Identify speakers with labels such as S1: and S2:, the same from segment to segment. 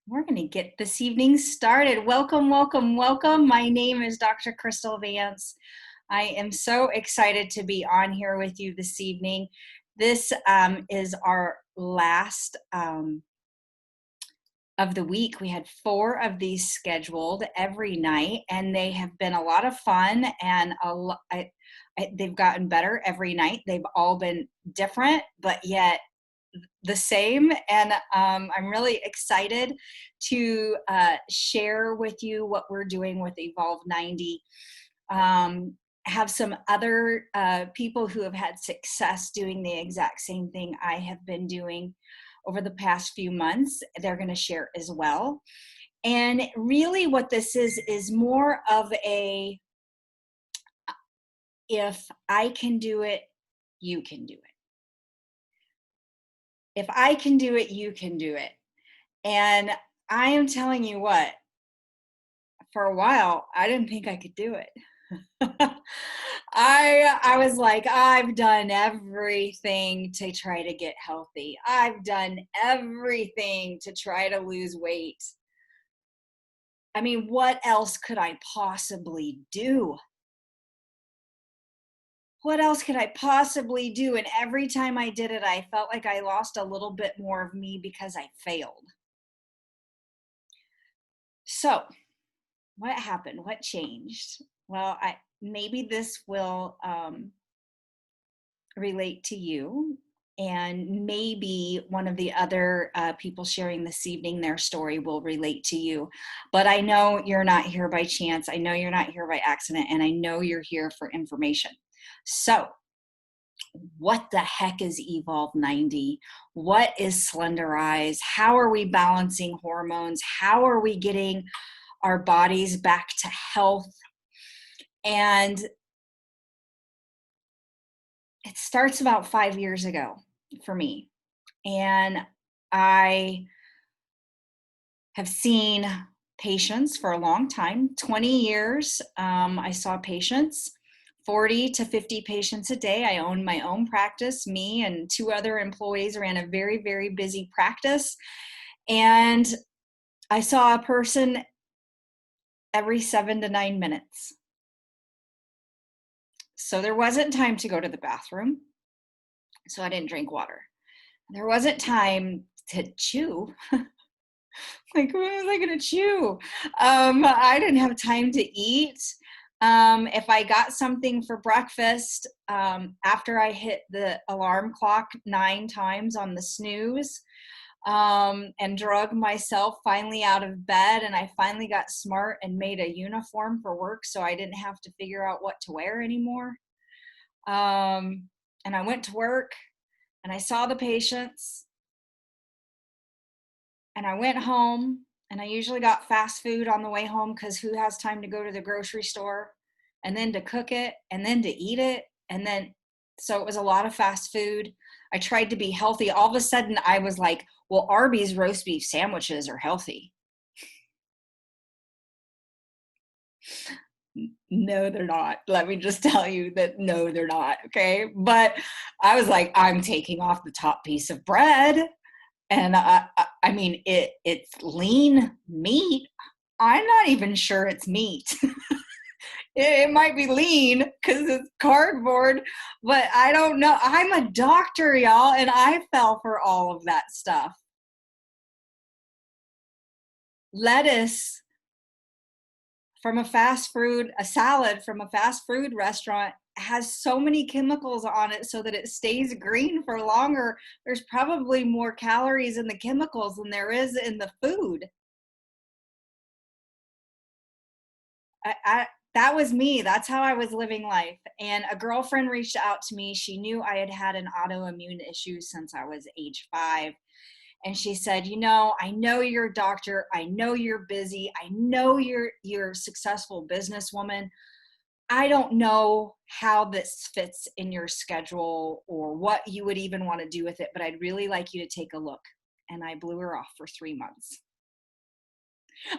S1: We're going to get this evening started. Welcome, welcome, welcome. My name is Dr. Crystal Vance. I am so excited to be on here with you this evening. This is our last of the week. We had 4 of these scheduled every night, and they have been a lot of fun, and they've gotten better every night. They've all been different, but yet the same, and I'm really excited to share with you what we're doing with Evolve90. Have some other people who have had success doing the exact same thing I have been doing over the past few months. They're going to share as well. And really what this is more of a, if I can do it, you can do it. If I can do it, you can do it. And I am telling you what, for a while, I didn't think I could do it. I was like, I've done everything to try to get healthy. I've done everything to try to lose weight. I mean, what else could I possibly do? What else could I possibly do? And every time I did it, I felt like I lost a little bit more of me because I failed. So what happened? What changed? Well, maybe this will relate to you, and maybe one of the other people sharing this evening, their story will relate to you. But I know you're not here by chance. I know you're not here by accident, and I know you're here for information. So what the heck is Evolve90? What is Slenderiiz? How are we balancing hormones? How are we getting our bodies back to health? And it starts about 5 years ago for me. And I have seen patients for a long time, 20 years. I saw patients, 40 to 50 patients a day. I owned my own practice. Me and 2 other employees ran a very, very busy practice. And I saw a person every 7 to 9 minutes. So there wasn't time to go to the bathroom. So I didn't drink water. There wasn't time to chew. Like, what was I going to chew? I didn't have time to eat. If I got something for breakfast, after I hit the alarm clock 9 times on the snooze, and drug myself finally out of bed, and I finally got smart and made a uniform for work so I didn't have to figure out what to wear anymore. And I went to work and I saw the patients, and I went home, and I usually got fast food on the way home because who has time to go to the grocery store and then to cook it and then to eat it? And then, so it was a lot of fast food. I tried to be healthy. All of a sudden I was like, well, Arby's roast beef sandwiches are healthy. No, they're not. Let me just tell you that no, they're not. Okay. But I was like, I'm taking off the top piece of bread. And I mean, it's lean meat. I'm not even sure it's meat. It might be lean because it's cardboard, but I don't know. I'm a doctor, y'all, and I fell for all of that stuff. Lettuce from a salad from a fast food restaurant has so many chemicals on it so that it stays green for longer. There's probably more calories in the chemicals than there is in the food. That was me. That's how I was living life. And a girlfriend reached out to me. She knew I had had an autoimmune issue since I was age 5. And she said, you know, I know you're a doctor. I know you're busy. I know you're a successful businesswoman. I don't know how this fits in your schedule or what you would even want to do with it, but I'd really like you to take a look. And I blew her off for 3 months.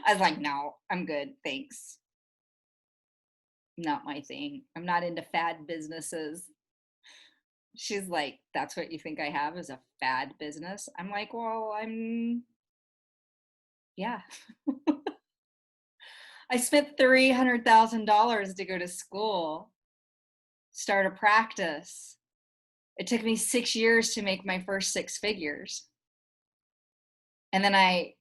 S1: I was like, no, I'm good. Thanks. Not my thing. I'm not into fad businesses. She's like, that's what you think I have is a fad business? I'm like, well, Yeah. I spent $300,000 to go to school, start a practice. It took me 6 years to make my first six figures. And then I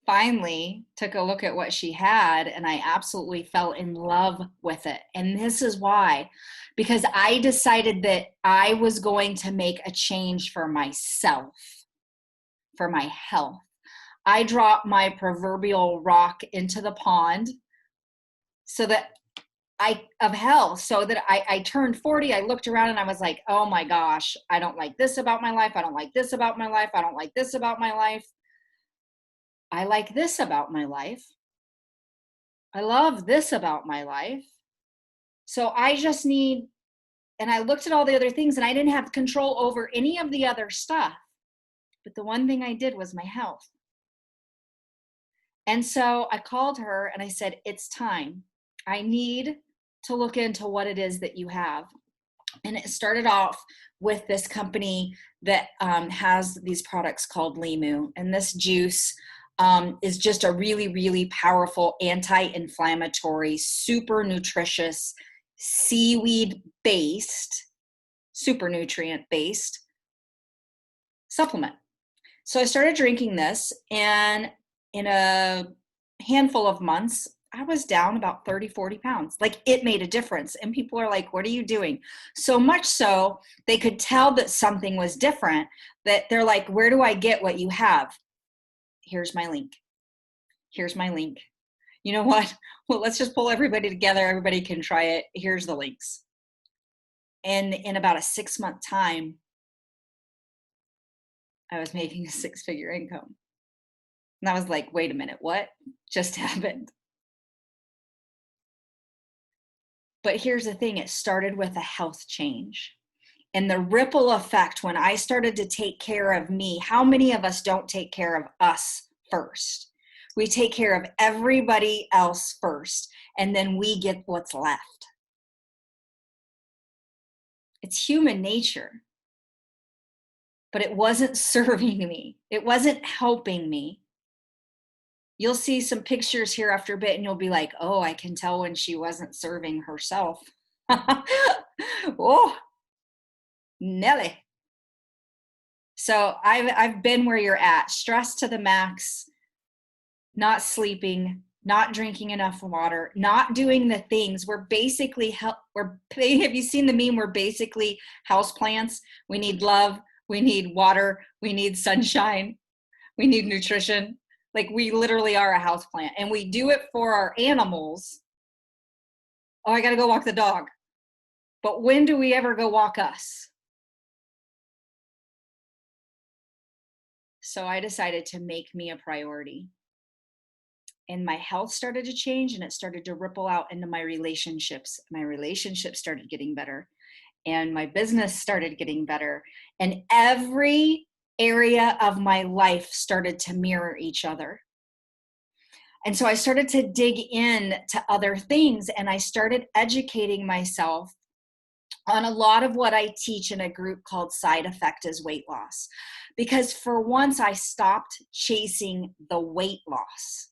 S1: finally took a look at what she had, and I absolutely fell in love with it. And this is why, because I decided that I was going to make a change for myself, for my health. I dropped my proverbial rock into the pond so that I turned 40. I looked around and I was like, oh my gosh, I don't like this about my life. I don't like this about my life. I don't like this about my life. I like this about my life. I love this about my life. So I just need, and I looked at all the other things and I didn't have control over any of the other stuff. But the one thing I did was my health. And so I called her and I said, it's time. I need to look into what it is that you have. And it started off with this company that has these products called Limu. And this juice is just a really, really powerful anti-inflammatory, super nutritious, seaweed-based, super nutrient-based supplement. So I started drinking this, and in a handful of months, I was down about 30, 40 pounds. Like, it made a difference. And people are like, what are you doing? So much so they could tell that something was different, that they're like, where do I get what you have? Here's my link. Here's my link. You know what? Well, let's just pull everybody together. Everybody can try it. Here's the links. And in about a 6-month time, I was making a 6-figure income. And I was like, wait a minute, what just happened? But here's the thing, it started with a health change. And the ripple effect, when I started to take care of me, how many of us don't take care of us first? We take care of everybody else first, and then we get what's left. It's human nature. But it wasn't serving me. It wasn't helping me. You'll see some pictures here after a bit and you'll be like, oh, I can tell when she wasn't serving herself. Oh, Nelly. So I've been where you're at, stressed to the max, not sleeping, not drinking enough water, not doing the things. We're basically, have you seen the meme? We're basically houseplants. We need love. We need water. We need sunshine. We need nutrition. Like, we literally are a houseplant, and we do it for our animals. Oh, I got to go walk the dog. But when do we ever go walk us? So I decided to make me a priority. And my health started to change, and it started to ripple out into my relationships. My relationships started getting better, and my business started getting better. And every area of my life started to mirror each other. And so I started to dig in to other things, and I started educating myself on a lot of what I teach in a group called Side Effect is Weight Loss. Because for once I stopped chasing the weight loss.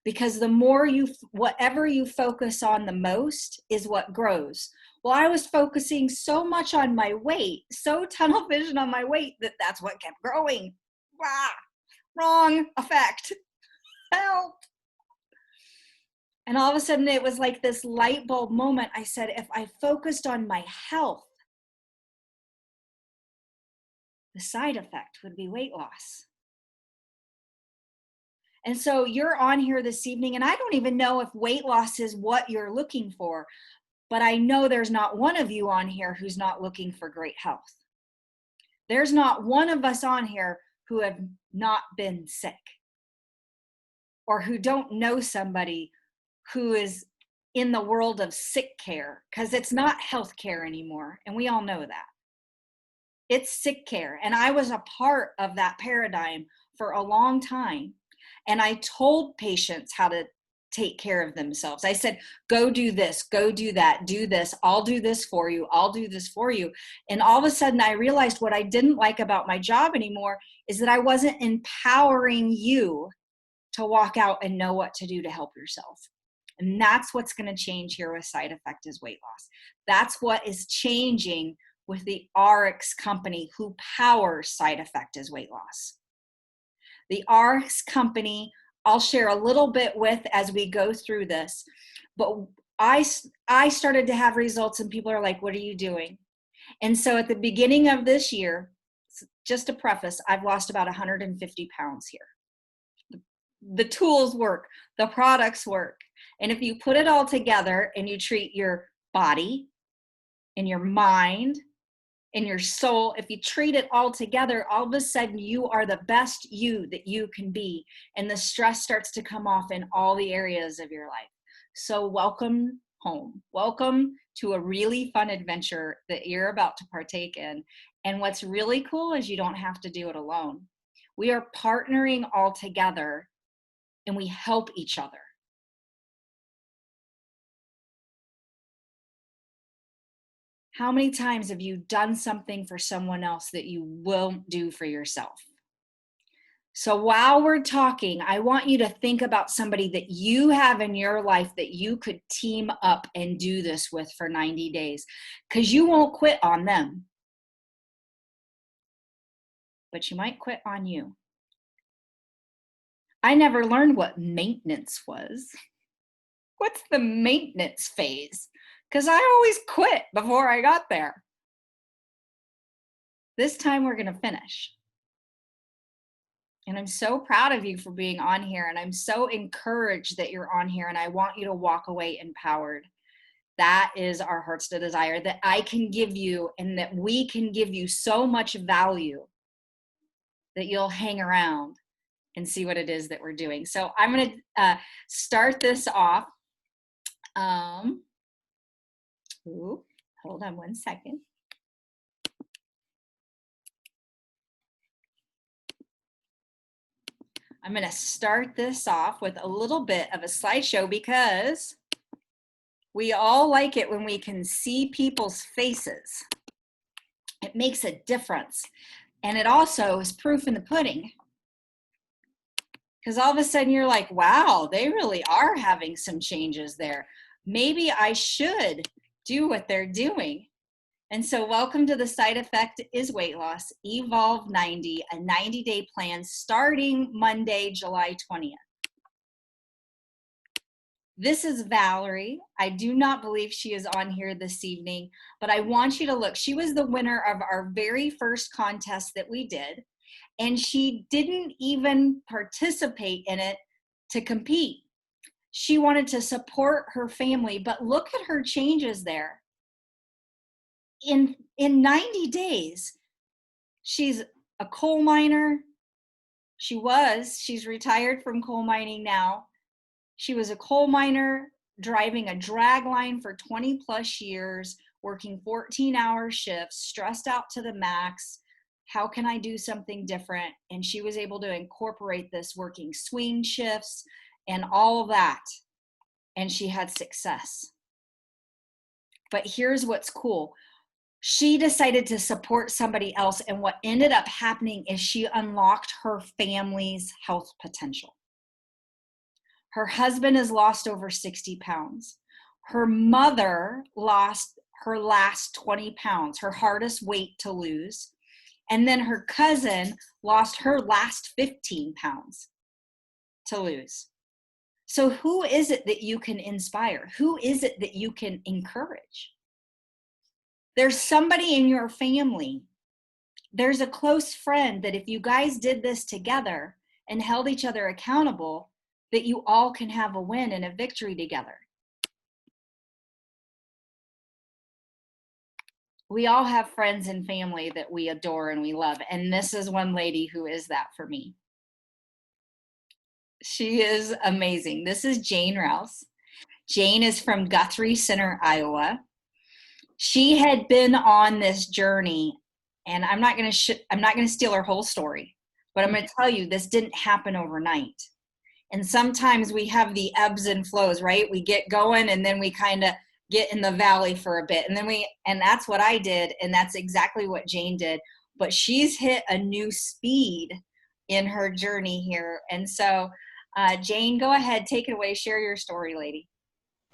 S1: Because the more whatever you focus on the most is what grows. Well, I was focusing so much on my weight, so tunnel vision on my weight, that's what kept growing. Wow, wrong effect. Help. And all of a sudden it was like this light bulb moment. I said, if I focused on my health, the side effect would be weight loss. And so you're on here this evening, and I don't even know if weight loss is what you're looking for. But I know there's not one of you on here who's not looking for great health. There's not one of us on here who have not been sick, or who don't know somebody who is in the world of sick care, because it's not health care anymore. And we all know that. It's sick care. And I was a part of that paradigm for a long time. And I told patients how to take care of themselves. I said, go do this, go do that, do this. I'll do this for you. I'll do this for you. And all of a sudden I realized what I didn't like about my job anymore is that I wasn't empowering you to walk out and know what to do to help yourself. And that's what's going to change here with Side Effect is weight loss. That's what is changing with the ARIIX company who powers Side Effect is weight loss. The ARIIX company, I'll share a little bit with as we go through this, but I started to have results and people are like, what are you doing? And so at the beginning of this year, just to preface, I've lost about 150 pounds here. The tools work, the products work. And if you put it all together and you treat your body and your mind and your soul, if you treat it all together, all of a sudden you are the best you that you can be. And the stress starts to come off in all the areas of your life. So welcome home. Welcome to a really fun adventure that you're about to partake in. And what's really cool is you don't have to do it alone. We are partnering all together and we help each other. How many times have you done something for someone else that you won't do for yourself? So while we're talking, I want you to think about somebody that you have in your life that you could team up and do this with for 90 days, because you won't quit on them, but you might quit on you. I never learned what maintenance was. What's the maintenance phase? Because I always quit before I got there. This time we're going to finish. And I'm so proud of you for being on here. And I'm so encouraged that you're on here. And I want you to walk away empowered. That is our heart's desire, that I can give you and that we can give you so much value that you'll hang around and see what it is that we're doing. So I'm going to start this off. Hold on one second. I'm going to start this off with a little bit of a slideshow because we all like it when we can see people's faces. It makes a difference. And it also is proof in the pudding. Because all of a sudden you're like, wow, they really are having some changes there. Maybe I should do what they're doing. And so welcome to the Side Effect is Weight Loss, Evolve90, a 90-day plan starting Monday, July 20th. This is Valerie. I do not believe she is on here this evening, but I want you to look. She was the winner of our very first contest that we did, and she didn't even participate in it to compete. She wanted to support her family, but look at her changes there. In 90 days, she's a coal miner. She's retired from coal mining now. She was a coal miner driving a drag line for 20 plus years, working 14-hour shifts, stressed out to the max. How can I do something different? And she was able to incorporate this working swing shifts and all of that. And she had success. But here's what's cool. She decided to support somebody else. And what ended up happening is she unlocked her family's health potential. Her husband has lost over 60 pounds. Her mother lost her last 20 pounds, her hardest weight to lose. And then her cousin lost her last 15 pounds to lose. So who is it that you can inspire? Who is it that you can encourage? There's somebody in your family. There's a close friend that if you guys did this together and held each other accountable, that you all can have a win and a victory together. We all have friends and family that we adore and we love. And this is one lady who is that for me. She is amazing. This is Jane Rouse. Jane is from Guthrie Center, Iowa. She had been on this journey, and I'm not going to steal her whole story, but I'm going to tell you this didn't happen overnight. And sometimes we have the ebbs and flows, right? We get going and then we kind of get in the valley for a bit. And that's what I did. And that's exactly what Jane did. But she's hit a new speed in her journey here. And so Jane, go ahead, take it away, share your story, lady.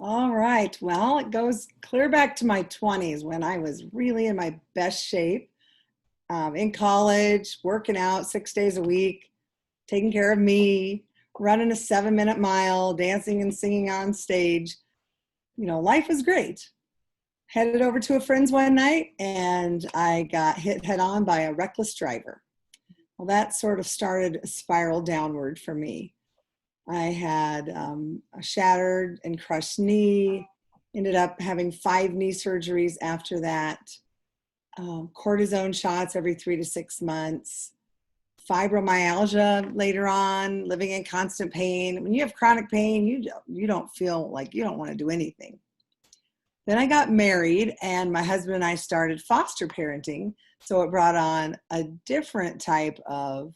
S2: All right. Well, it goes clear back to my 20s when I was really in my best shape, in college, working out 6 days a week, taking care of me, running a 7-minute mile, dancing and singing on stage. Life was great. Headed over to a friend's one night and I got hit head on by a reckless driver. Well, that sort of started a spiral downward for me. I had a shattered and crushed knee, ended up having 5 knee surgeries after that, cortisone shots every 3 to 6 months, fibromyalgia later on, living in constant pain. When you have chronic pain, you don't feel like you don't want to do anything. Then I got married and my husband and I started foster parenting. So it brought on a different type of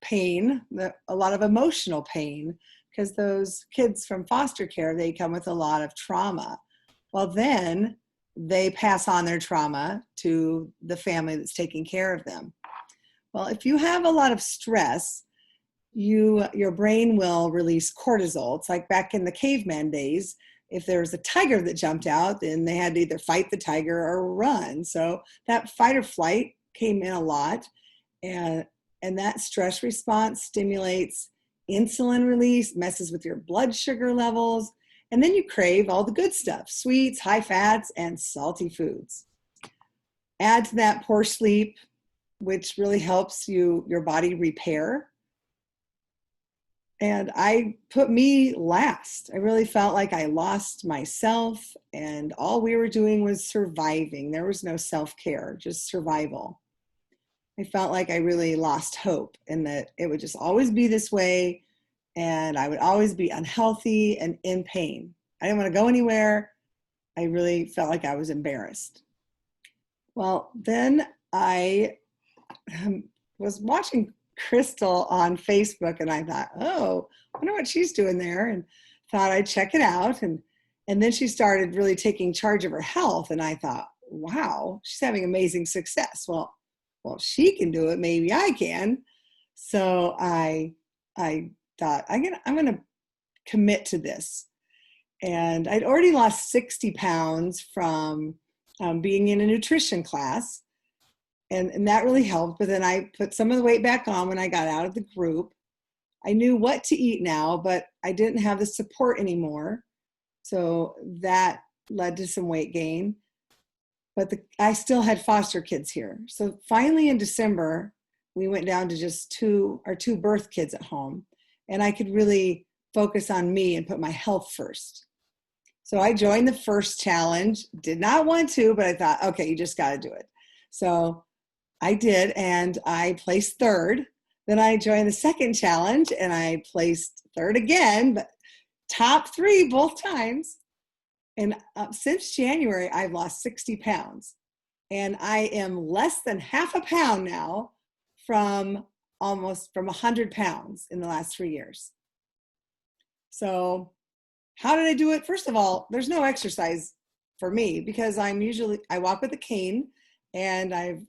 S2: pain, a lot of emotional pain, because those kids from foster care, they come with a lot of trauma. Well, then they pass on their trauma to the family that's taking care of them. Well, if you have a lot of stress, your brain will release cortisol. It's like back in the caveman days, if there was a tiger that jumped out, then they had to either fight the tiger or run. So that fight or flight came in a lot. And that stress response stimulates insulin release, messes with your blood sugar levels, and then you crave all the good stuff, sweets, high fats, and salty foods. Add to that poor sleep, which really helps your body repair. And I put me last. I really felt like I lost myself and all we were doing was surviving. There was no self-care, just survival. I felt like I really lost hope and that it would just always be this way and I would always be unhealthy and in pain. I didn't want to go anywhere. I really felt like I was embarrassed. Well, then I was watching Crystal on Facebook and I thought, oh, I wonder what she's doing there, and thought I'd check it out. And then she started really taking charge of her health. And I thought, wow, she's having amazing success. Well, she can do it. Maybe I can. So I thought I'm going to commit to this. And I'd already lost 60 pounds from being in a nutrition class. And that really helped. But then I put some of the weight back on when I got out of the group. I knew what to eat now, but I didn't have the support anymore. So that led to some weight gain. But I still had foster kids here. So finally in December, we went down to just our two birth kids at home. And I could really focus on me and put my health first. So I joined the first challenge. Did not want to, but I thought, okay, you just got to do it. So I did, and I placed third. Then I joined the second challenge, and I placed third again, but top 3 both times. And since January, I've lost 60 pounds. And I am less than half a pound now from 100 pounds in the last 3 years. So how did I do it? First of all, there's no exercise for me because I walk with a cane, and I've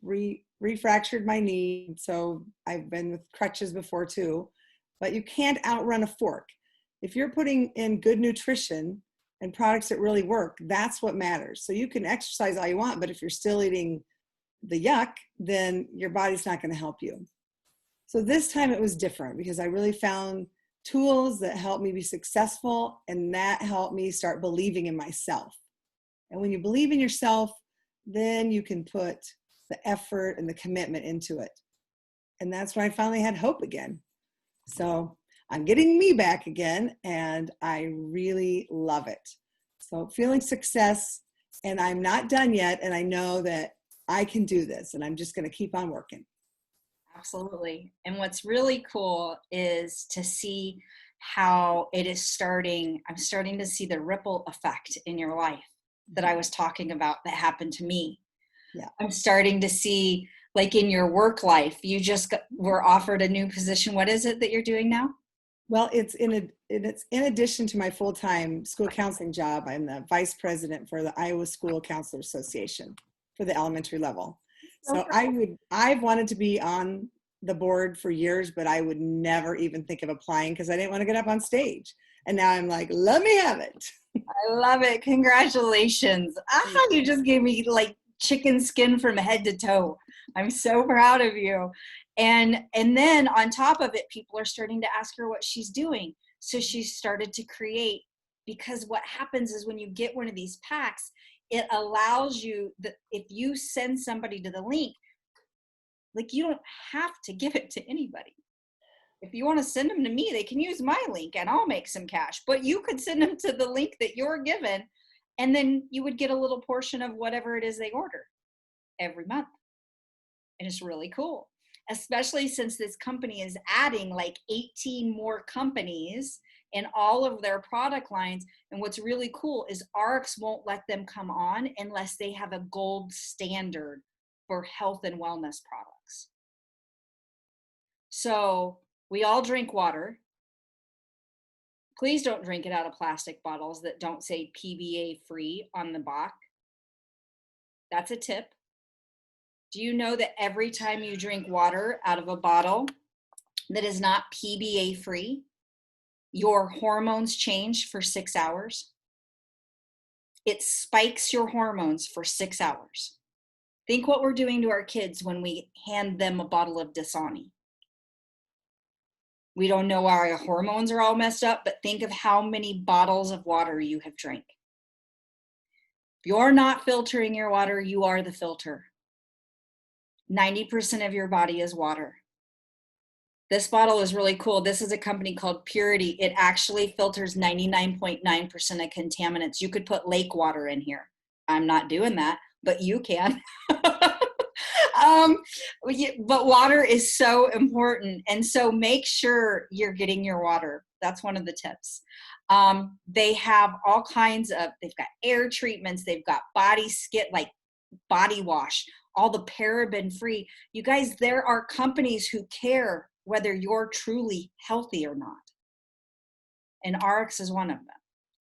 S2: refractured my knee. So I've been with crutches before too, but you can't outrun a fork. If you're putting in good nutrition and products that really work, that's what matters. So you can exercise all you want, but if you're still eating the yuck, then your body's not going to help you. So this time it was different because I really found tools that helped me be successful, and that helped me start believing in myself. And when you believe in yourself, then you can put the effort and the commitment into it. And that's when I finally had hope again. So I'm getting me back again, and I really love it. So feeling success, and I'm not done yet, and I know that I can do this, and I'm just going to keep on working.
S1: Absolutely. And what's really cool is to see how it is I'm starting to see the ripple effect in your life that I was talking about that happened to me.
S2: Yeah.
S1: I'm starting to see, like in your work life, you just were offered a new position. What is it that you're doing now?
S2: Well, it's in addition to my full-time school counseling job. I'm the vice president for the Iowa School Counselor Association for the elementary level. So I've wanted to be on the board for years, but I would never even think of applying because I didn't want to get up on stage. And now I'm like, let me have it.
S1: I love it. Congratulations. You just gave me like chicken skin from head to toe. I'm so proud of you. And then on top of it, people are starting to ask her what she's doing. So she started to create, because what happens is when you get one of these packs, it allows you that if you send somebody to the link, like you don't have to give it to anybody. If you want to send them to me, they can use my link and I'll make some cash. But you could send them to the link that you're given, and then you would get a little portion of whatever it is they order every month. And it's really cool, especially since this company is adding like 18 more companies in all of their product lines. And what's really cool is ARIIX won't let them come on unless they have a gold standard for health and wellness products. So we all drink water. Please don't drink it out of plastic bottles that don't say PBA free on the back. That's a tip. Do you know that every time you drink water out of a bottle that is not PBA free, your hormones change for 6 hours? It spikes your hormones for 6 hours. Think what we're doing to our kids when we hand them a bottle of Dasani. We don't know why our hormones are all messed up, but think of how many bottles of water you have drank. If you're not filtering your water, you are the filter. 90% of your body is water. This bottle is really cool. This is a company called Purity. It actually filters 99.9% of contaminants. You could put lake water in here. I'm not doing that, but you can. But water is so important. And so make sure you're getting your water. That's one of the tips. They have all kinds of, they've got air treatments. They've got body skit, like body wash, all the paraben free. You guys, there are companies who care whether you're truly healthy or not. And ARIIX is one of them.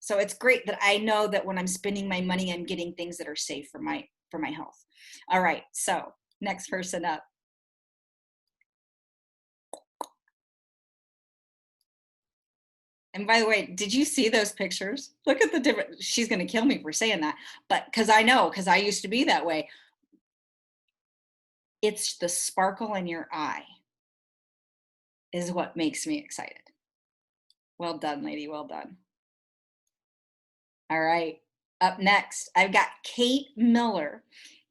S1: So it's great that I know that when I'm spending my money, I'm getting things that are safe for my health. All right, so next person up. And by the way, did you see those pictures? Look at the different, she's going to kill me for saying that, but because I used to be that way. It's the sparkle in your eye is what makes me excited. Well done, lady. Well done. All right. Up next, I've got Kate Miller.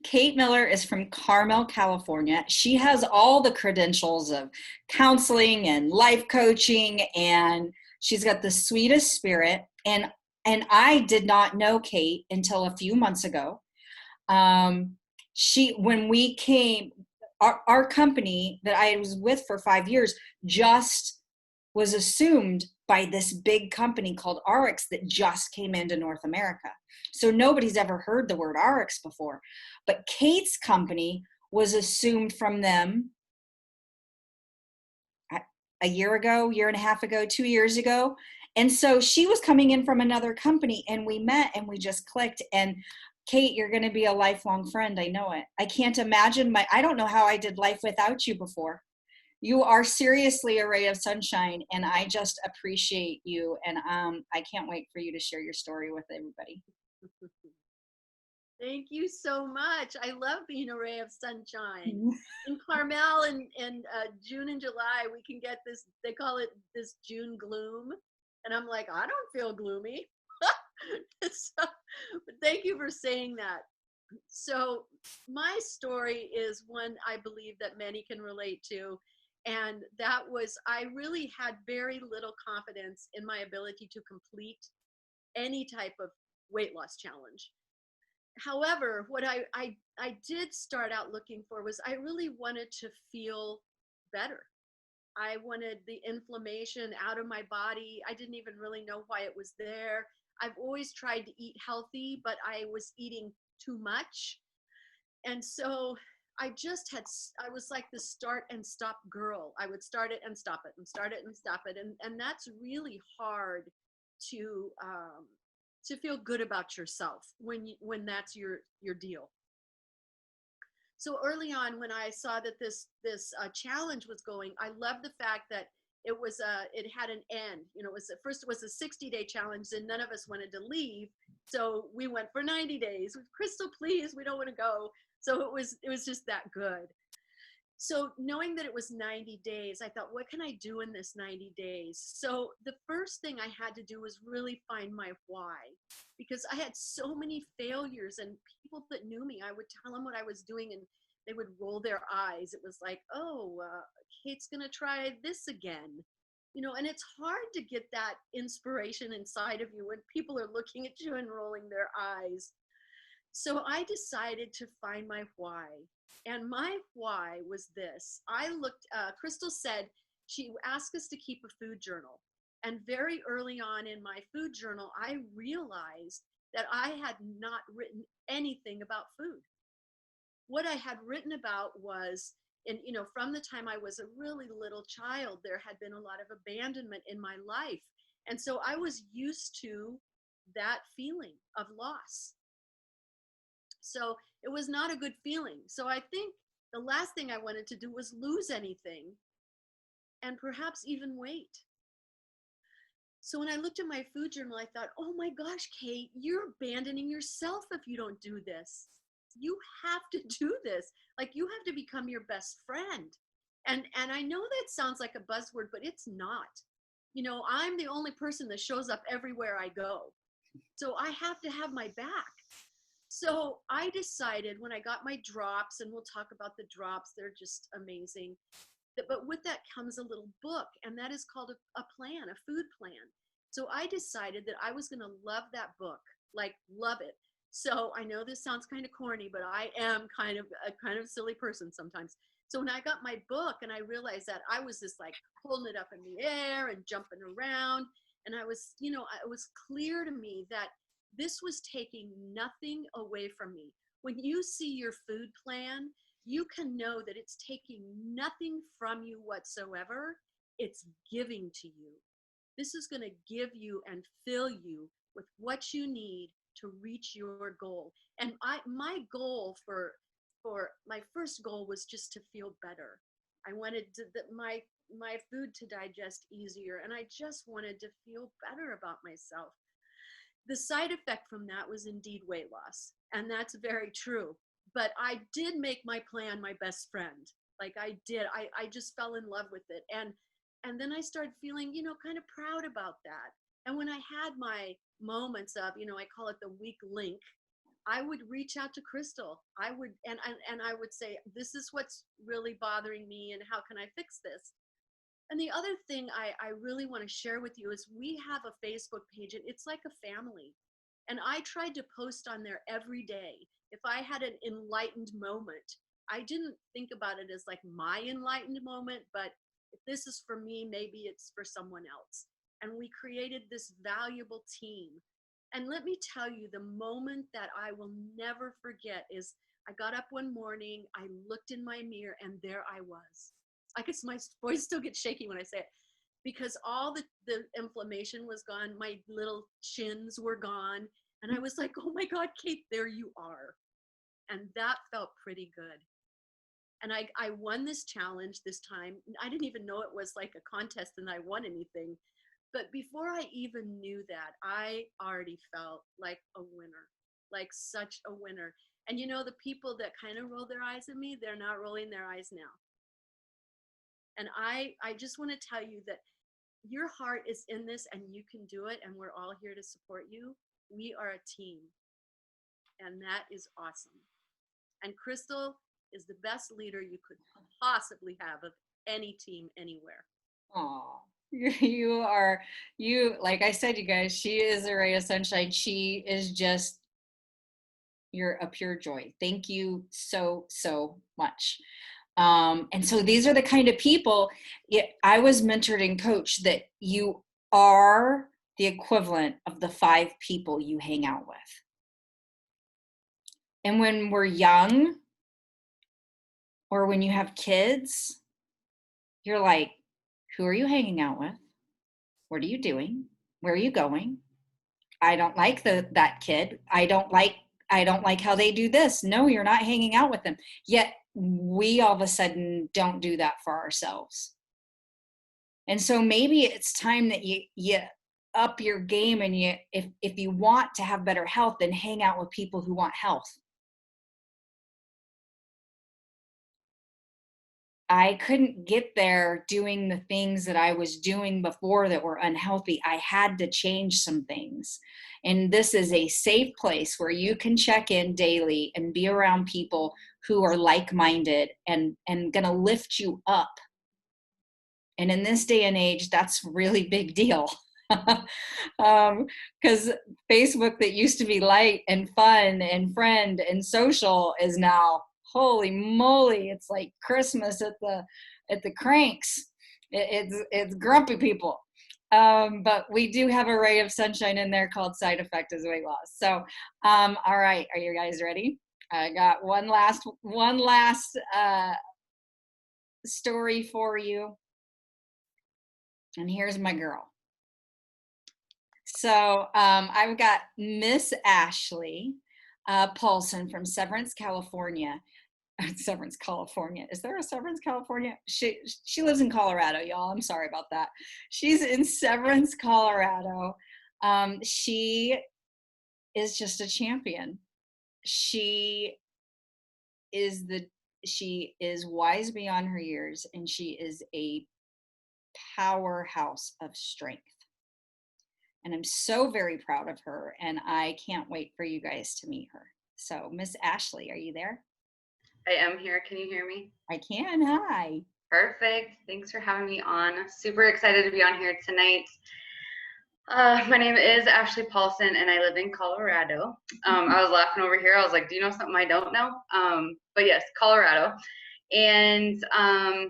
S1: Kate Miller is from Carmel, California. She has all the credentials of counseling and life coaching, and she's got the sweetest spirit. And I did not know Kate until a few months ago. When we came, our company that I was with for 5 years just was assumed by this big company called ARIIX that just came into North America. So nobody's ever heard the word ARIIX before. But Kate's company was assumed from them a year ago, year and a half ago, 2 years ago. And so she was coming in from another company, and we met and we just clicked. And Kate, you're going to be a lifelong friend. I know it. I can't imagine I don't know how I did life without you before. You are seriously a ray of sunshine, and I just appreciate you. And I can't wait for you to share your story with everybody.
S3: Thank you so much. I love being a ray of sunshine. In Carmel in June and July, we can get this, they call it this June gloom. And I'm like, I don't feel gloomy. So, but thank you for saying that. So my story is one I believe that many can relate to. And that was, I really had very little confidence in my ability to complete any type of weight loss challenge. However, what I did start out looking for was I really wanted to feel better. I wanted the inflammation out of my body. I didn't even really know why it was there. I've always tried to eat healthy, but I was eating too much. And so I was like the start and stop girl. I would start it and stop it and start it and stop it. And that's really hard to feel good about yourself when that's your deal. So early on, when I saw that this challenge was going, I loved the fact that it had an end. You know, it was a 60-day challenge, and none of us wanted to leave, so we went for 90 days. Crystal, please, we don't want to go. So it was just that good. So knowing that it was 90 days, I thought, what can I do in this 90 days? So the first thing I had to do was really find my why, because I had so many failures, and people that knew me, I would tell them what I was doing and they would roll their eyes. It was like, oh, Kate's going to try this again. You know, and it's hard to get that inspiration inside of you when people are looking at you and rolling their eyes. So I decided to find my why. And my why was this. Crystal said she asked us to keep a food journal. And very early on in my food journal, I realized that I had not written anything about food. What I had written about was, and you know, from the time I was a really little child, there had been a lot of abandonment in my life. And so I was used to that feeling of loss. So it was not a good feeling. So I think the last thing I wanted to do was lose anything, and perhaps even weight. So when I looked at my food journal, I thought, oh my gosh, Kate, you're abandoning yourself if you don't do this. You have to do this. Like, you have to become your best friend. And I know that sounds like a buzzword, but it's not. You know, I'm the only person that shows up everywhere I go. So I have to have my back. So I decided when I got my drops, and we'll talk about the drops, they're just amazing. But with that comes a little book, and that is called a plan, a food plan. So I decided that I was going to love that book, like love it. So I know this sounds kind of corny, but I am kind of a silly person sometimes. So when I got my book and I realized that, I was just like holding it up in the air and jumping around. And I was, you know, it was clear to me that this was taking nothing away from me. When you see your food plan, you can know that it's taking nothing from you whatsoever. It's giving to you. This is going to give you and fill you with what you need to reach your goal. And my goal for my first goal was just to feel better. I wanted my food to digest easier, and I just wanted to feel better about myself. The side effect from that was indeed weight loss, and that's very true. But I did make my plan my best friend. Like I did. I just fell in love with it. And then I started feeling, you know, kind of proud about that. And when I had my moments of, you know, I call it the weak link, I would reach out to Crystal. I would, and I would say, this is what's really bothering me, and how can I fix this? And the other thing I really want to share with you is we have a Facebook page, and it's like a family. And I tried to post on there every day. If I had an enlightened moment, I didn't think about it as like my enlightened moment, but if this is for me, maybe it's for someone else. And we created this valuable team. And let me tell you, the moment that I will never forget is I got up one morning, I looked in my mirror, and there I was. I guess my voice still gets shaky when I say it, because all the inflammation was gone. My little chins were gone. And I was like, oh my God, Kate, there you are. And that felt pretty good. And I won this challenge this time. I didn't even know it was like a contest and I won anything. But before I even knew that, I already felt like a winner, like such a winner. And you know, the people that kind of roll their eyes at me, they're not rolling their eyes now. And I just want to tell you that your heart is in this and you can do it. And we're all here to support you. We are a team. And that is awesome. And Crystal is the best leader you could possibly have of any team anywhere.
S1: Oh, you like I said, you guys, she is a ray of sunshine. She is just, you're a pure joy. Thank you so, so much. And so these are the kind of people I was mentored and coached, that you are the equivalent of the 5 people you hang out with. And when we're young, or when you have kids, you're like, who are you hanging out with? What are you doing? Where are you going? I don't like that kid. I don't like I don't like how they do this. No, you're not hanging out with them. Yet we all of a sudden don't do that for ourselves. And so maybe it's time that you up your game, and if you want to have better health, then hang out with people who want health. I couldn't get there doing the things that I was doing before that were unhealthy. I had to change some things. And this is a safe place where you can check in daily and be around people who are like-minded and going to lift you up. And in this day and age, that's really big deal. Because Facebook that used to be light and fun and friend and social is now, holy moly, it's like Christmas at the Cranks. It's grumpy people. But we do have a ray of sunshine in there called side effect is weight loss. So all right, are you guys ready? I got one last story for you, and here's my girl. So I've got Miss Ashley Paulson from Severance, California. Severance, California. Is there a Severance, California? She lives in Colorado, y'all. I'm sorry about that. She's in Severance, Colorado. She is just a champion. She is wise beyond her years, and she is a powerhouse of strength. And I'm so very proud of her, and I can't wait for you guys to meet her. So, Miss Ashley, are you there?
S4: I am here. Can you hear me?
S1: I can. Hi.
S4: Perfect. Thanks for having me on. Super excited to be on here tonight. My name is Ashley Paulson, and I live in Colorado. I was laughing over here. I was like, do you know something I don't know? But yes, Colorado. And I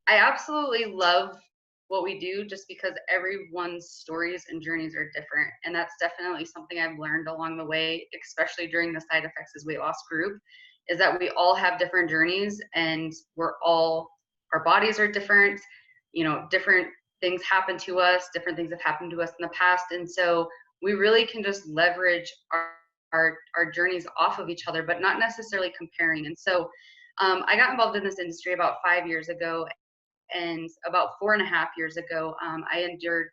S4: absolutely love what we do, just because everyone's stories and journeys are different. And that's definitely something I've learned along the way, especially during the Side Effects is Weight Loss group, is that we all have different journeys, and our bodies are different, different things happen to us, different things have happened to us in the past. And so we really can just leverage our journeys off of each other, but not necessarily comparing. And so I got involved in this industry about 5 years ago, and about 4.5 years ago, I endured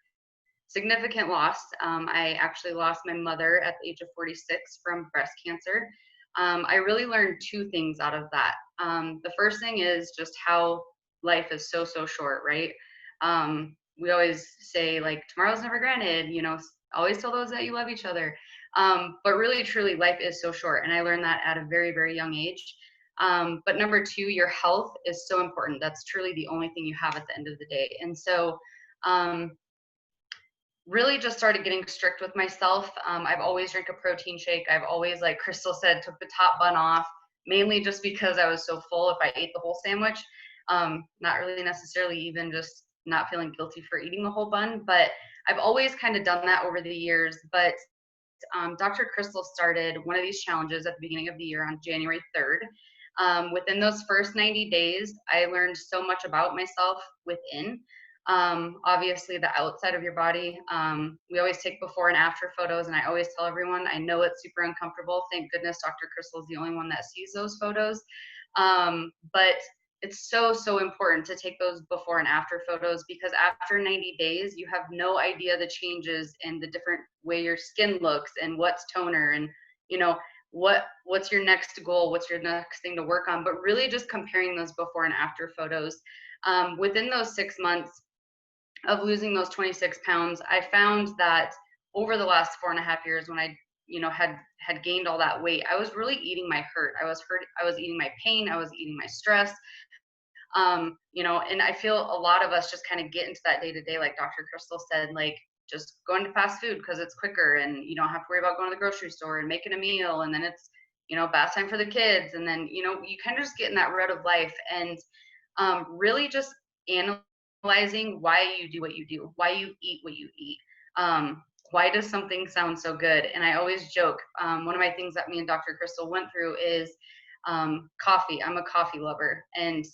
S4: significant loss. I actually lost my mother at the age of 46 from breast cancer. I really learned two things out of that. The first thing is just how life is so short, right? We always say, like, tomorrow's never granted, always tell those that you love each other. But really, truly, life is so short. And I learned that at a very, very young age. But number two, your health is so important. That's truly the only thing you have at the end of the day. And so really just started getting strict with myself. I've always drank a protein shake. I've always, like Crystal said, took the top bun off, mainly just because I was so full if I ate the whole sandwich. Not really necessarily even just not feeling guilty for eating the whole bun, but I've always kind of done that over the years. But Dr. Crystal started one of these challenges at the beginning of the year on January 3rd. Within those first 90 days, I learned so much about myself within. Obviously the outside of your body. We always take before and after photos, and I always tell everyone, I know it's super uncomfortable. Thank goodness Dr. Crystal is the only one that sees those photos. But it's so important to take those before and after photos, because after 90 days, you have no idea the changes and the different way your skin looks and what's toner and, what's your next goal, what's your next thing to work on, but really just comparing those before and after photos. Within those 6 months of losing those 26 pounds, I found that over the last 4.5 years, when I, had gained all that weight, I was really eating my hurt. I was eating my pain. I was eating my stress. And I feel a lot of us just kind of get into that day to day, like Dr. Crystal said, like just going to fast food because it's quicker and you don't have to worry about going to the grocery store and making a meal. And then it's, bath time for the kids. And then, you kind of just get in that rut of life, and really just analyzing why you do what you do, why you eat what you eat. Why does something sound so good? And I always joke, one of my things that me and Dr. Crystal went through is coffee. I'm a coffee lover, and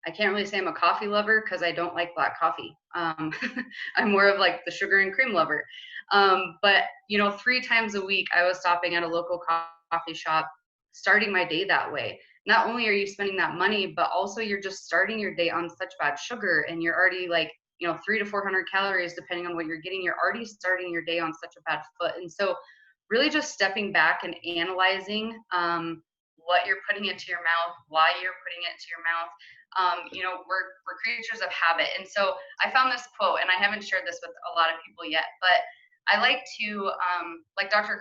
S4: I can't really say I'm a coffee lover because I don't like black coffee. I'm more of like the sugar and cream lover. But 3 times a week I was stopping at a local coffee shop, starting my day that way. Not only are you spending that money, but also you're just starting your day on such bad sugar, and you're already like, 300 to 400 calories, depending on what you're getting. You're already starting your day on such a bad foot. And so really just stepping back and analyzing what you're putting into your mouth, why you're putting it into your mouth. We're creatures of habit. And so I found this quote, and I haven't shared this with a lot of people yet, but I like to, like Dr.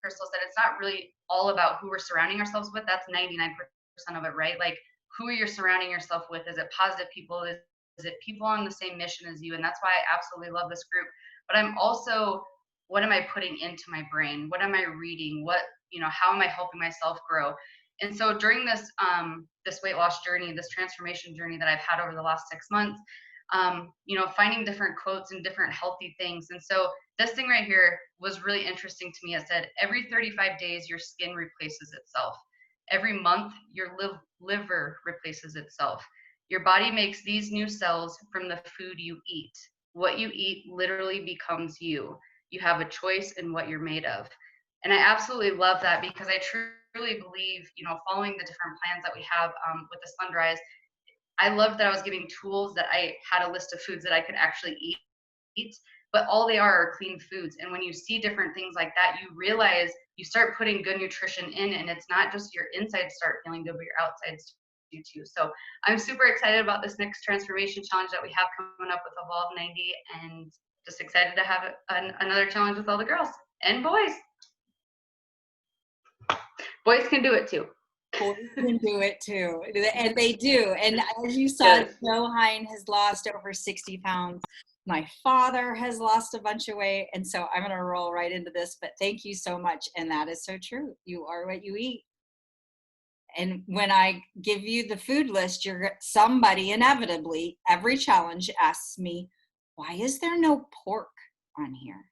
S4: Crystal said, it's not really all about who we're surrounding ourselves with. That's 99% of it, right? Like, who are you surrounding yourself with? Is it positive people? Is it people on the same mission as you? And that's why I absolutely love this group. But I'm also, what am I putting into my brain? What am I reading? How am I helping myself grow? And so during this weight loss journey, this transformation journey that I've had over the last 6 months, finding different quotes and different healthy things. And so this thing right here was really interesting to me. It said, every 35 days, your skin replaces itself. Every month, your liver replaces itself. Your body makes these new cells from the food you eat. What you eat literally becomes you. You have a choice in what you're made of. And I absolutely love that, because I truly believe, following the different plans that we have with the Slenderiiz, I loved that I was giving tools, that I had a list of foods that I could actually eat, but all they are clean foods. And when you see different things like that, you realize you start putting good nutrition in, and it's not just your insides start feeling good, but your outsides do too. So I'm super excited about this next transformation challenge that we have coming up with Evolve90, and just excited to have another challenge with all the girls and boys. Boys can do it too.
S1: Boys can do it too, and they do. And as you saw,
S4: Yes.
S1: Joe Hine has lost over 60 pounds. My father has lost a bunch of weight, and so I'm going to roll right into this. But thank you so much, and that is so true. You are what you eat. And when I give you the food list, somebody inevitably, every challenge asks me, why is there no pork on here?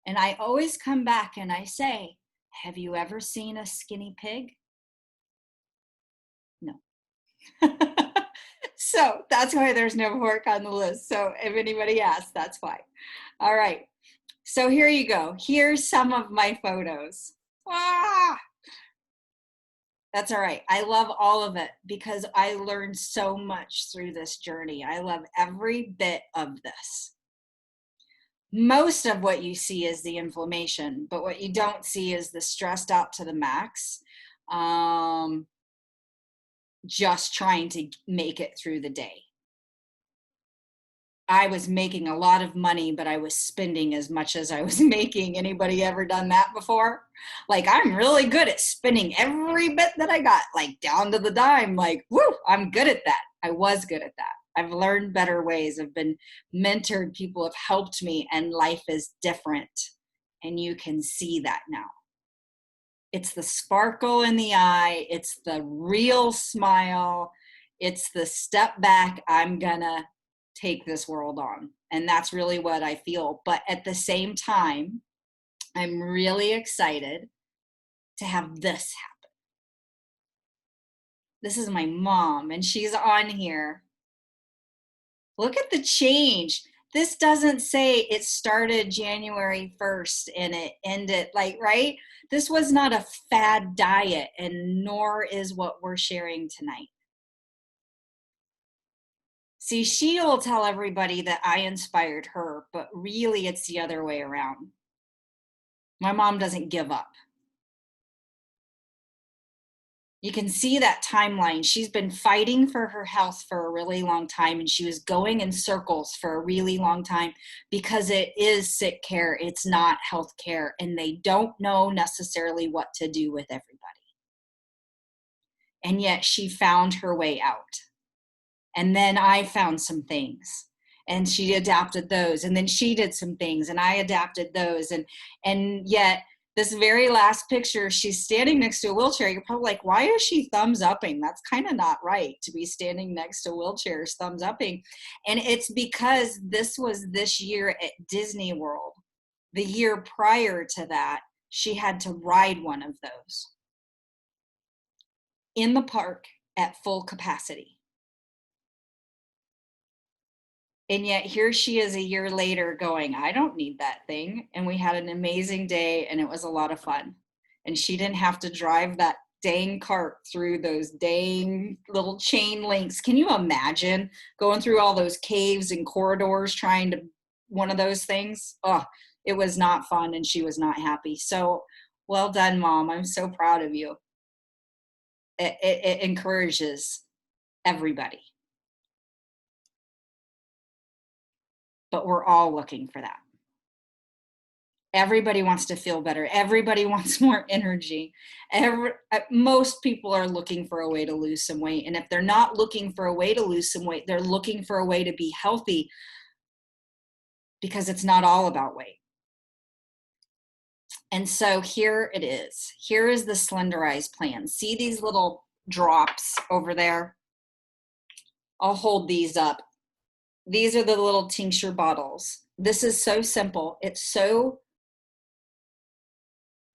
S1: And I always come back and I say, have you ever seen a skinny pig? No. So that's why there's no pork on the list. So if anybody asks, that's why. All right. So here you go. Here's some of my photos. Ah! That's all right. I love all of it, because I learned so much through this journey. I love every bit of this. Most of what you see is the inflammation, but what you don't see is the stressed out to the max, just trying to make it through the day. I was making a lot of money, but I was spending as much as I was making. Anybody ever done that before? Like, I'm really good at spending every bit that I got, like down to the dime. Like, woo, I'm good at that. I was good at that. I've learned better ways. I've been mentored. People have helped me, and life is different. And you can see that now. It's the sparkle in the eye. It's the real smile. It's the step back. I'm gonna take this world on. And that's really what I feel. But at the same time, I'm really excited to have this happen. This is my mom, and she's on here. Look at the change. This doesn't say it started January 1st and it ended, like, right? This was not a fad diet, and nor is what we're sharing tonight. See, she'll tell everybody that I inspired her, but really it's the other way around. My mom doesn't give up. You can see that timeline. She's been fighting for her health for a really long time, and she was going in circles for a really long time, because it is sick care. It's not health care, and they don't know necessarily what to do with everybody. And yet she found her way out. And then I found some things, and she adapted those. And then she did some things, and I adapted those. And yet this very last picture, she's standing next to a wheelchair. You're probably like, why is she thumbs upping? That's kind of not right to be standing next to wheelchairs thumbs upping. And it's because this was this year at Disney World. The year prior to that, she had to ride one of those in the park at full capacity. And yet here she is a year later going, I don't need that thing. And we had an amazing day, and it was a lot of fun. and she didn't have to drive that dang cart through those dang little chain links. Can you imagine going through all those caves and corridors trying to one of those things? Oh, it was not fun, and she was not happy. So well done, Mom. I'm so proud of you. It encourages everybody. But we're all looking for that. Everybody wants to feel better. Everybody wants more energy. Most people are looking for a way to lose some weight. And if they're not looking for a way to lose some weight, they're looking for a way to be healthy, because it's not all about weight. And so here it is. Here is the Slenderiiz plan. See these little drops over there? I'll hold these up. These are the little tincture bottles. This is so simple.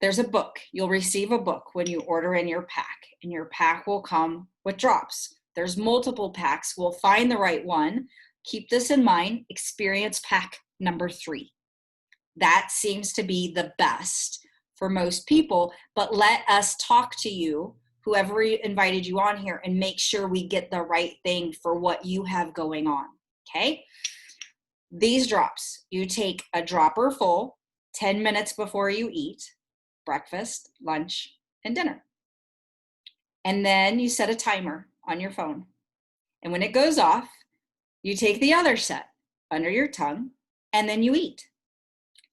S1: There's a book. You'll receive a book when you order in your pack, and your pack will come with drops. There's multiple packs. We'll find the right one. Keep this in mind. Experience pack number 3. That seems to be the best for most people, but let us talk to you, whoever invited you on here, and make sure we get the right thing for what you have going on, okay? These drops, you take a dropper full 10 minutes before you eat, breakfast, lunch, and dinner. And then you set a timer on your phone. And when it goes off, you take the other set under your tongue, and then you eat.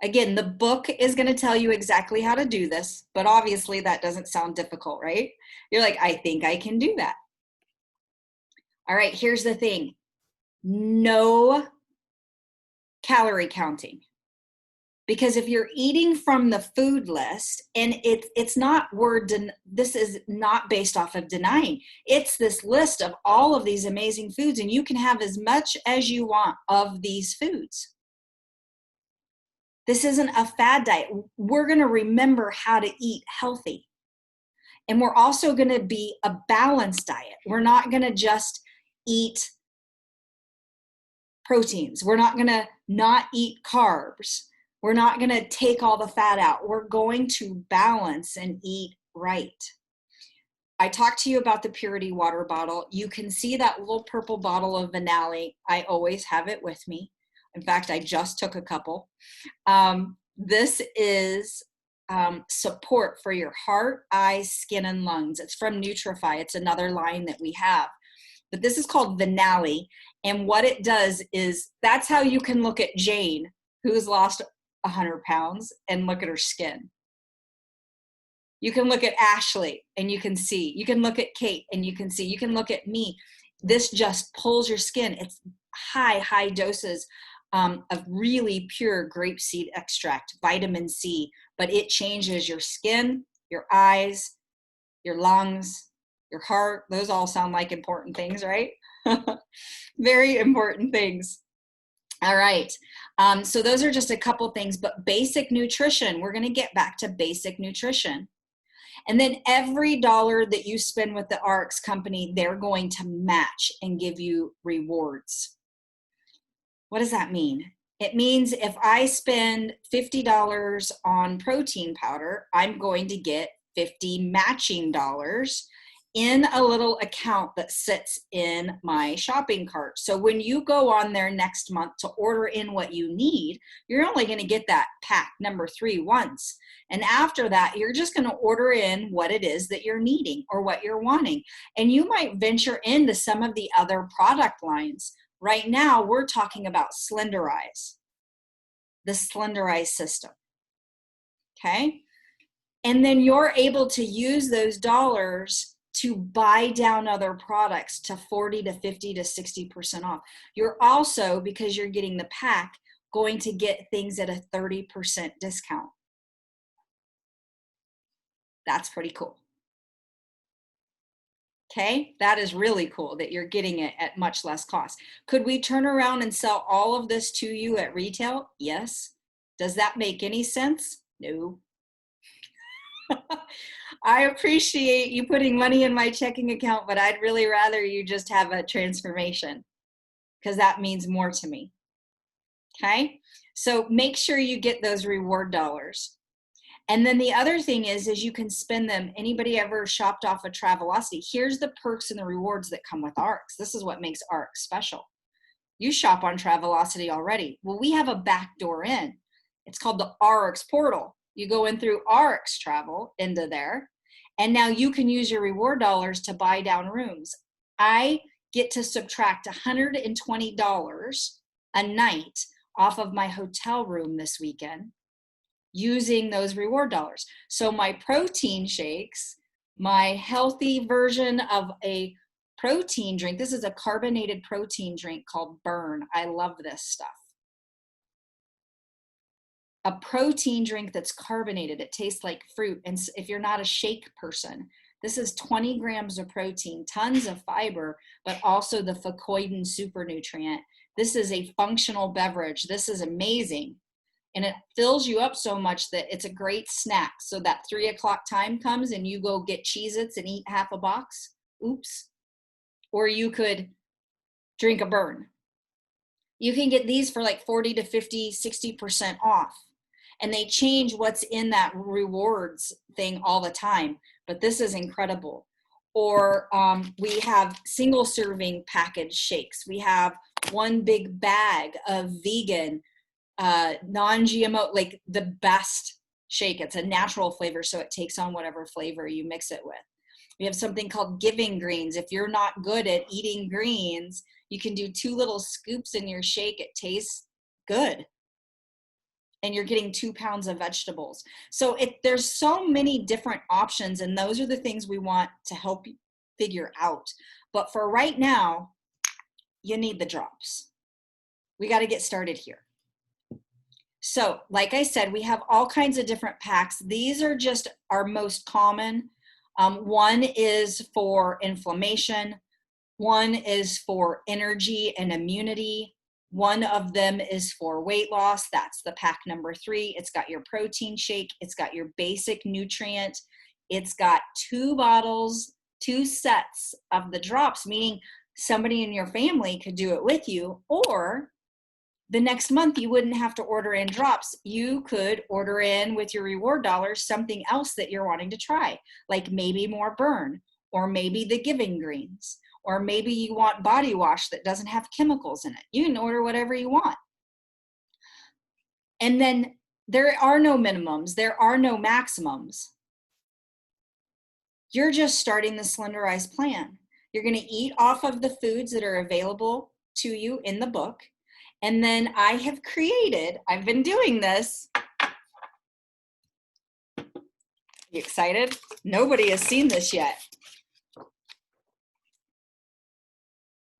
S1: Again, the book is going to tell you exactly how to do this, but obviously that doesn't sound difficult, right? You're like, I think I can do that. All right, here's the thing. No calorie counting. Because if you're eating from the food list, and it's not this is not based off of denying. It's this list of all of these amazing foods, and you can have as much as you want of these foods. This isn't a fad diet. We're going to remember how to eat healthy. And we're also going to be a balanced diet. We're not going to just eat proteins. We're not going to not eat carbs. We're not going to take all the fat out. We're going to balance and eat right. I talked to you about the Purity water bottle. You can see that little purple bottle of Vanilla. I always have it with me. In fact, I just took a couple. This is support for your heart, eyes, skin, and lungs. It's from Nutrify. It's another line that we have. But this is called Vanilla. And what it does is, that's how you can look at Jane, who's lost 100 pounds, and look at her skin. You can look at Ashley and you can see. You can look at Kate and you can see. You can look at me. This just pulls your skin. It's high doses of really pure grapeseed extract, vitamin C, but it changes your skin, your eyes, your lungs, your heart. Those all sound like important things, right? Very important things. All right. So those are just a couple things, but basic nutrition, we're going to get back to basic nutrition. And then every dollar that you spend with the ARIIX company, they're going to match and give you rewards. What does that mean? It means if I spend $50 on protein powder, I'm going to get 50 matching dollars in a little account that sits in my shopping cart. So when you go on there next month to order in what you need, you're only going to get that pack number 3 once. And after that, you're just going to order in what it is that you're needing or what you're wanting. And you might venture into some of the other product lines. Right now, we're talking about Slenderiiz, the Slenderiiz system. Okay? And then you're able to use those dollars to buy down other products to 40 to 50 to 60% off. You're also, because you're getting the pack, going to get things at a 30% discount. That's pretty cool. Okay, that is really cool that you're getting it at much less cost. Could we turn around and sell all of this to you at retail? Yes. Does that make any sense? No. I appreciate you putting money in my checking account, but I'd really rather you just have a transformation, because that means more to me. Okay, so make sure you get those reward dollars. And then the other thing is you can spend them. Anybody ever shopped off of Travelocity? Here's the perks and the rewards that come with ARIIX. This is what makes ARIIX special. You shop on Travelocity already. Well, we have a back door in. It's called the ARIIX portal. You go in through ARIIX Travel into there, and now you can use your reward dollars to buy down rooms. I get to subtract $120 a night off of my hotel room this weekend using those reward dollars. So my protein shakes, my healthy version of a protein drink, this is a carbonated protein drink called Burn. I love this stuff. A protein drink that's carbonated. It tastes like fruit. And if you're not a shake person, this is 20 grams of protein, tons of fiber, but also the fucoidan super nutrient. This is a functional beverage. This is amazing. And it fills you up so much that it's a great snack. So that 3 o'clock time comes and you go get Cheez-Its and eat half a box. Oops. Or you could drink a Burn. You can get these for like 40 to 50, 60% off. And they change what's in that rewards thing all the time. But this is incredible. Or we have single serving package shakes. We have one big bag of vegan, non-GMO, like the best shake. It's a natural flavor, so it takes on whatever flavor you mix it with. We have something called Giving Greens. If you're not good at eating greens, you can do 2 little scoops in your shake. It tastes good. And you're getting 2 pounds of vegetables. So there's so many different options, and those are the things we want to help you figure out. But for right now, you need the drops. We got to get started here. So like I said, we have all kinds of different packs. These are just our most common. One is for inflammation. One is for energy and immunity. One of them is for weight loss. That's the pack number 3. It's got your protein shake. It's got your basic nutrient. It's got 2 bottles, 2 sets of the drops, meaning somebody in your family could do it with you, or the next month you wouldn't have to order in drops. You could order in with your reward dollars something else that you're wanting to try, like maybe more Burn, or maybe the Giving Greens, or maybe you want body wash that doesn't have chemicals in it. You can order whatever you want. And then there are no minimums. There are no maximums. You're just starting the Slenderiiz plan. You're going to eat off of the foods that are available to you in the book. And then I've been doing this. You excited? Nobody has seen this yet.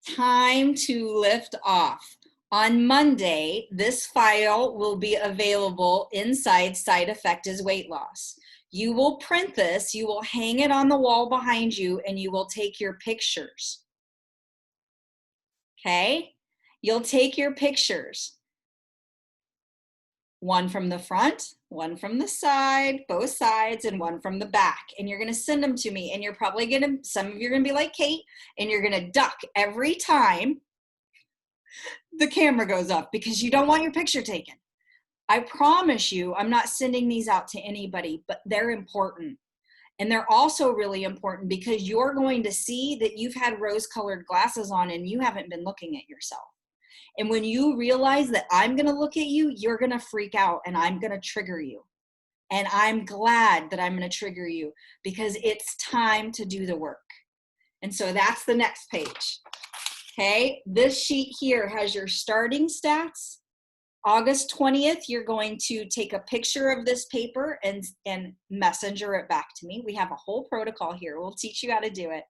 S1: Time to lift off. On Monday, this file will be available inside Side Effect is Weight Loss. You will print this, you will hang it on the wall behind you, and you will take your pictures. Okay? You'll take your pictures. One from the front, one from the side, both sides, and one from the back. And you're going to send them to me. And you're probably going to, some of you are going to be like Kate, and you're going to duck every time the camera goes up because you don't want your picture taken. I promise you, I'm not sending these out to anybody, but they're important. And they're also really important because you're going to see that you've had rose-colored glasses on and you haven't been looking at yourself. And when you realize that I'm going to look at you, you're going to freak out and I'm going to trigger you. And I'm glad that I'm going to trigger you because it's time to do the work. And so that's the next page. Okay, this sheet here has your starting stats. August 20th, you're going to take a picture of this paper and messenger it back to me. We have a whole protocol here. We'll teach you how to do it.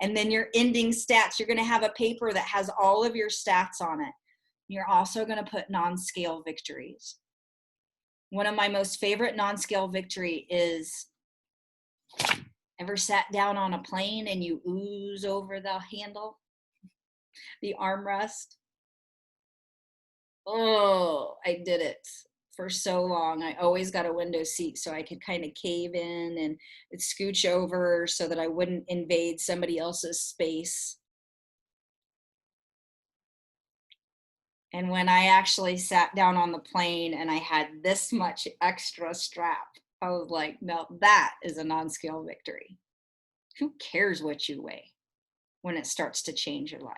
S1: And then your ending stats, you're going to have a paper that has all of your stats on it. You're also going to put non-scale victories. One of my most favorite non-scale victory is, ever sat down on a plane and you ooze over the handle, the armrest? Oh, I did it for so long. I always got a window seat so I could kind of cave in and scooch over so that I wouldn't invade somebody else's space. And when I actually sat down on the plane and I had this much extra strap, I was like, no, that is a non-scale victory. Who cares what you weigh when it starts to change your life?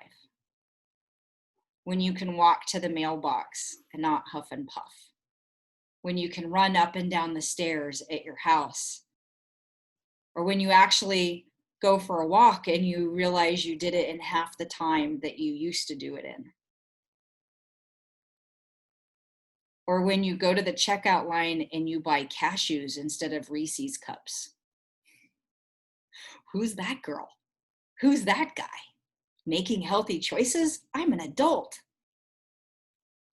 S1: When you can walk to the mailbox and not huff and puff. When you can run up and down the stairs at your house. Or when you actually go for a walk and you realize you did it in half the time that you used to do it in. Or when you go to the checkout line and you buy cashews instead of Reese's cups. Who's that girl? Who's that guy? Making healthy choices? I'm an adult.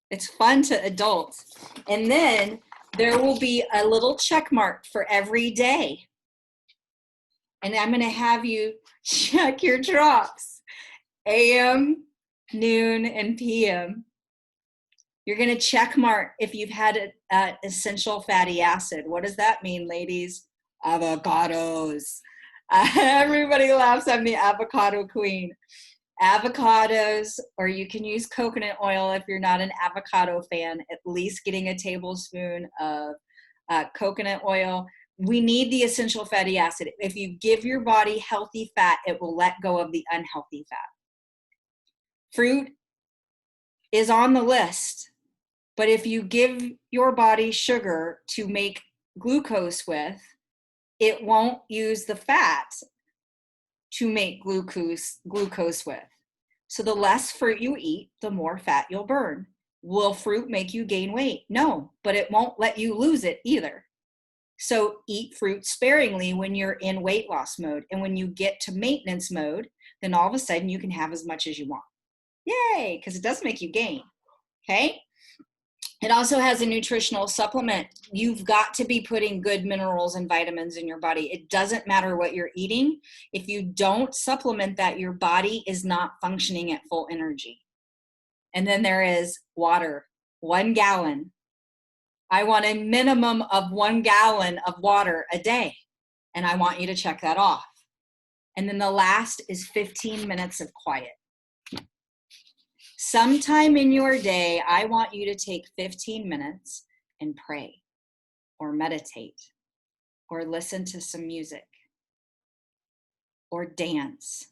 S1: It's fun to adult. And then there will be a little check mark for every day. And I'm going to have you check your drops, AM, noon, and PM. You're going to check mark if you've had essential fatty acid. What does that mean, ladies? Avocados. Everybody laughs. I'm the avocado queen. Avocados, or you can use coconut oil if you're not an avocado fan, at least getting a tablespoon of coconut oil. We need the essential fatty acid. If you give your body healthy fat, it will let go of the unhealthy fat. Fruit is on the list, but if you give your body sugar to make glucose with, it won't use the fat to make glucose with. So the less fruit you eat, the more fat you'll burn. Will fruit make you gain weight? No, but it won't let you lose it either. So eat fruit sparingly when you're in weight loss mode. And when you get to maintenance mode, then all of a sudden you can have as much as you want. Yay, because it does make you gain, okay? It also has a nutritional supplement. You've got to be putting good minerals and vitamins in your body. It doesn't matter what you're eating. If you don't supplement that, your body is not functioning at full energy. And then there is water, 1 gallon. I want a minimum of 1 gallon of water a day. And I want you to check that off. And then the last is 15 minutes of quiet. Sometime in your day, I want you to take 15 minutes and pray or meditate or listen to some music or dance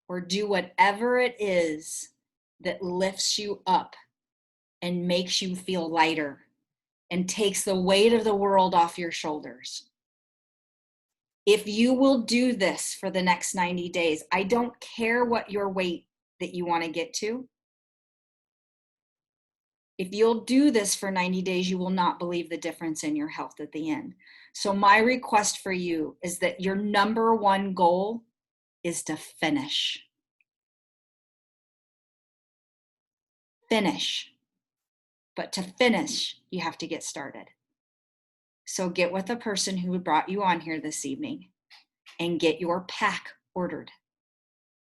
S1: or do whatever it is that lifts you up and makes you feel lighter and takes the weight of the world off your shoulders. If you will do this for the next 90 days, I don't care what your weight that you want to get to. If you'll do this for 90 days, you will not believe the difference in your health at the end. So my request for you is that your number one goal is to finish. Finish. But to finish, you have to get started. So get with the person who brought you on here this evening and get your pack ordered.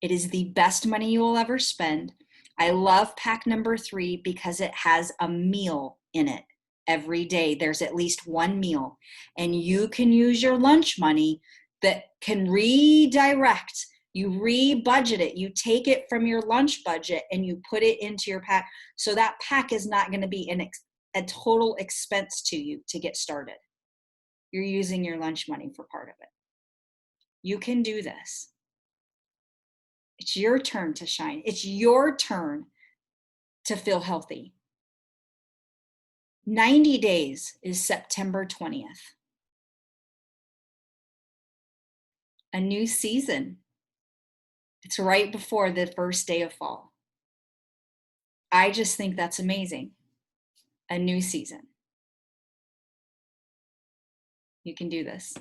S1: It is the best money you will ever spend. I love pack number 3 because it has a meal in it every day. There's at least one meal, and you can use your lunch money that can redirect. You re-budget it. You take it from your lunch budget and you put it into your pack. So that pack is not going to be a total expense to you to get started. You're using your lunch money for part of it. You can do this. It's your turn to shine. It's your turn to feel healthy. 90 days is September 20th. A new season. It's right before the first day of fall. I just think that's amazing. A new season. You can do this.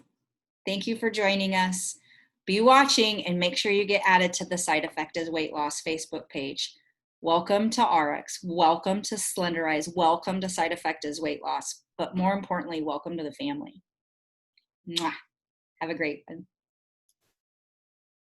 S1: Thank you for joining us. Be watching and make sure you get added to the Side Effect is Weight Loss Facebook page. Welcome to ARIIX. Welcome to Slenderiiz. Welcome to Side Effect is Weight Loss. But more importantly, welcome to the family. Mwah. Have a great one.